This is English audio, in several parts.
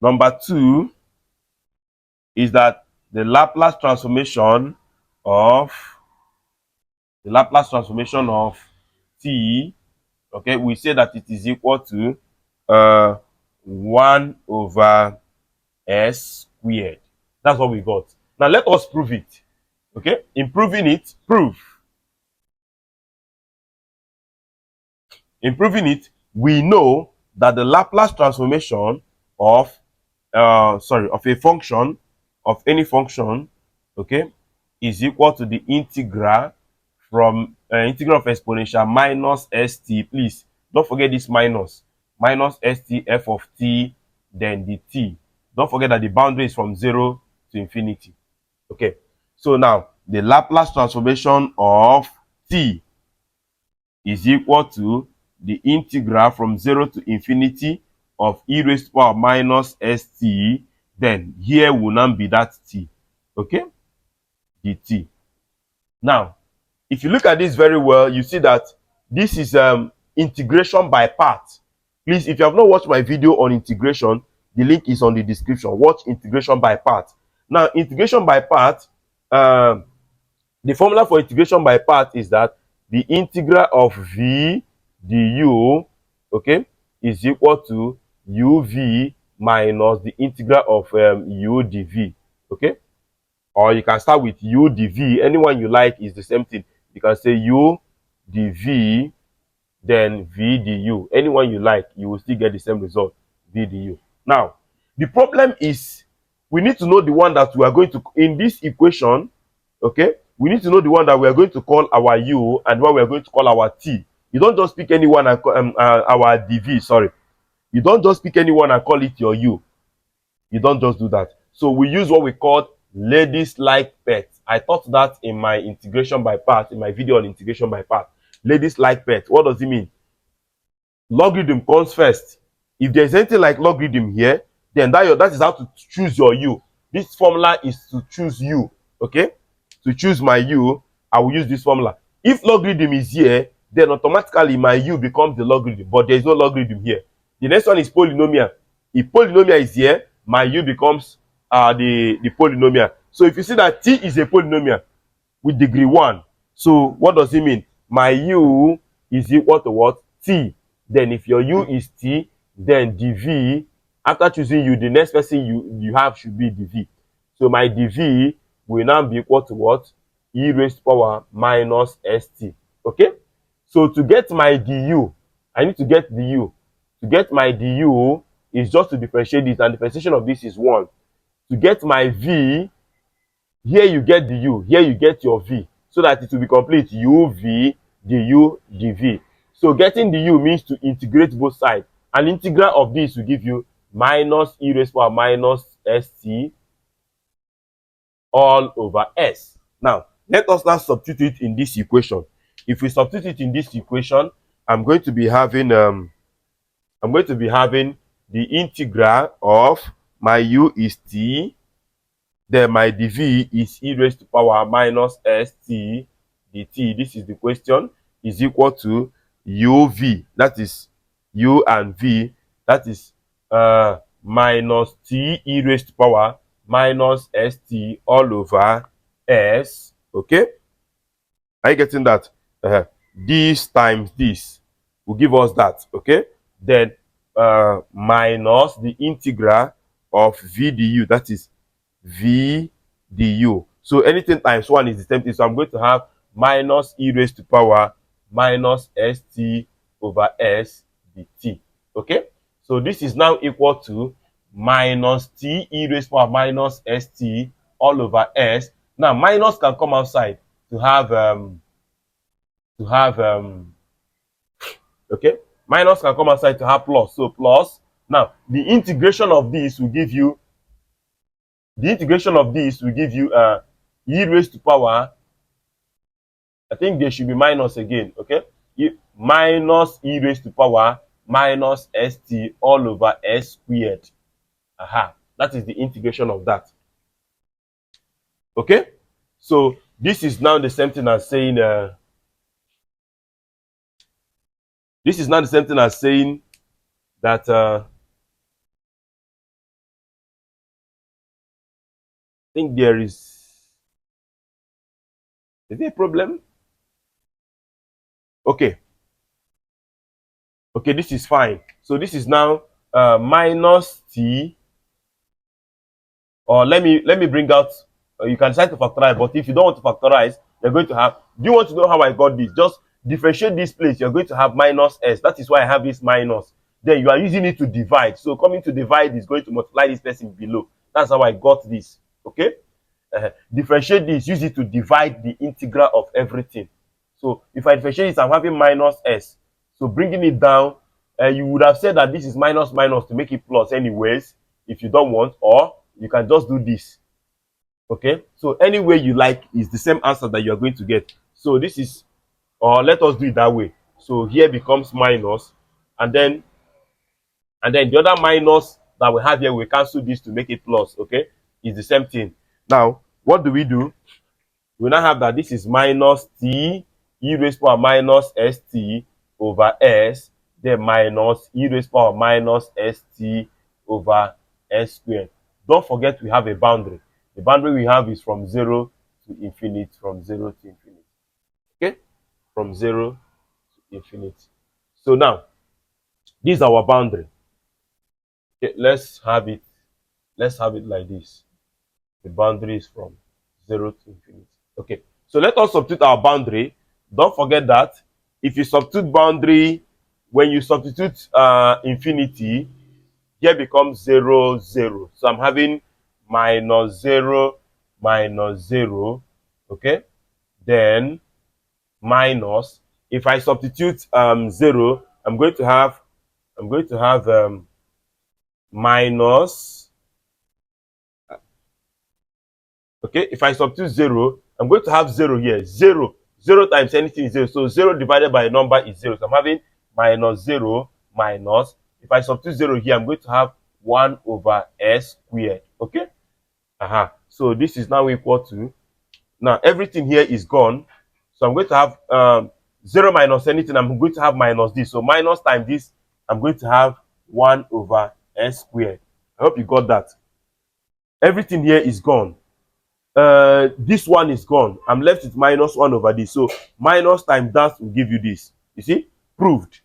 Number 2 is that the Laplace transformation of t, okay, we say that it is equal to 1 over s squared. That's what we got. Now let us prove it. Okay, in proving it, we know that the Laplace transformation of of a function, of any function, okay, is equal to the integral from integral of exponential minus st. Please don't forget this minus st f of t, then the t. Don't forget that the boundary is from 0 to infinity. Okay, so now the Laplace transformation of t is equal to the integral from 0 to infinity of e raised to power minus st. Then here will now be that t, okay, dt. Now if you look at this very well, you see that this is integration by part. Please, if you have not watched my video on integration, the link is on the description. Watch integration by part. Now integration by part, the formula for integration by part is that the integral of v du, okay, is equal to uv minus the integral of u dv, okay. Or you can start with u dv. Anyone you like is the same thing. You can say u dv, then v du. Anyone you like, you will still get the same result, v du. Now the problem is we need to know the one that we are going to, in this equation, okay, we need to know the one that we are going to call our u and what we are going to call our t. You don't just pick anyone and call our dv, sorry. You don't just pick anyone and call it your u. You don't just do that. So we use what we call ladies like pets. I taught that in my integration by part, in my video on integration by part. Ladies like pets. What does it mean? Logarithm comes first. If there's anything like logarithm here, then that is how to choose your u. This formula is to choose u, okay? To choose my u, I will use this formula. If logarithm is here, then automatically my u becomes the logarithm, but there is no logarithm here. The next one is polynomial. If polynomial is here, my u becomes the polynomial. So if you see that t is a polynomial with degree 1, so what does it mean? My u is equal to what? T. Then if your u is t, then dv, after choosing u, the next person you have should be dv. So my dv will now be equal to what? E raised to power minus st. Okay? So to get my du, I need to get the u. To get my du is just to differentiate this, and differentiation of this is 1. To get my v, here you get the u, here you get your v, so that it will be complete uv du dv. So getting the u means to integrate both sides. An integral of this will give you minus e raised to power minus st all over s. Now let us now substitute it in this equation. If we substitute it in this equation, I'm going to be having the integral of my u is t, then my dv is e raised to power minus st dt. This is the question, is equal to uv, that is u and v, that is minus t e raised to power minus st all over s. Okay, are you getting that? This times this will give us that. Okay, then minus the integral of v du, that is v du. So anything times 1 is the same thing. So I'm going to have minus e raised to power minus st over s dt. Okay, so this is now equal to minus t e raised to power minus st all over s. Now minus can come outside to have okay, minus can come outside to have plus. So plus. Now the integration of this will give you e raised to power, I think there should be minus again, okay, minus e raised to power minus st all over s squared. That is the integration of that. Okay, so this is now the same thing as saying that think there is there a problem? Okay, okay, this is fine. So this is now minus t, or let me bring out, you can decide to factorize, but if you don't want to factorize, you're going to have, do you want to know how I got this? Just differentiate this place, you're going to have minus s. That is why I have this minus. Then you are using it to divide. So coming to divide is going to multiply this person below. That's how I got this. Okay? Differentiate this, use it to divide the integral of everything. So if I differentiate this, I'm having minus s. So bringing it down, you would have said that this is minus minus to make it plus anyways, if you don't want, or you can just do this. Okay, so any way you like is the same answer that you're going to get. So this is, or let us do it that way. So here becomes minus, and then the other minus that we have here, we cancel this to make it plus. Okay, it's the same thing. Now what do? We now have that this is minus t e raised power minus st over s, then minus e raised power minus st over s squared. Don't forget we have a boundary. The boundary we have is from 0 to infinity, from 0 to infinity. Okay? From 0 to infinity. So now, this is our boundary. Okay, let's have it like this. The boundary is from 0 to infinity. Okay, so let us substitute our boundary. Don't forget that if you substitute boundary, when you substitute infinity, here becomes 0, 0. So I'm having minus 0, minus 0. Okay, then minus. If I substitute 0, I'm going to have minus. Okay, if I substitute 0, I'm going to have 0 here. 0 times anything is 0. So 0 divided by a number is 0. So I'm having minus 0 minus. If I substitute 0 here, I'm going to have 1 over s squared. Okay? So this is now equal to, now everything here is gone. So I'm going to have 0 minus anything. I'm going to have minus this. So minus times this, I'm going to have 1 over s squared. I hope you got that. Everything here is gone. This one is gone. I'm left with minus 1 over this. So minus times that will give you this. You see? Proved.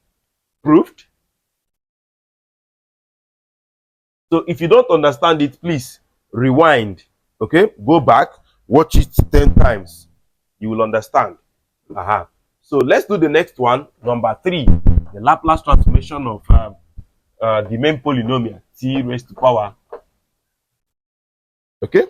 So if you don't understand it, please rewind. Okay? Go back, watch it 10 times. You will understand. So let's do the next one, number 3. The Laplace transformation of the main polynomial, t raised to power. Okay?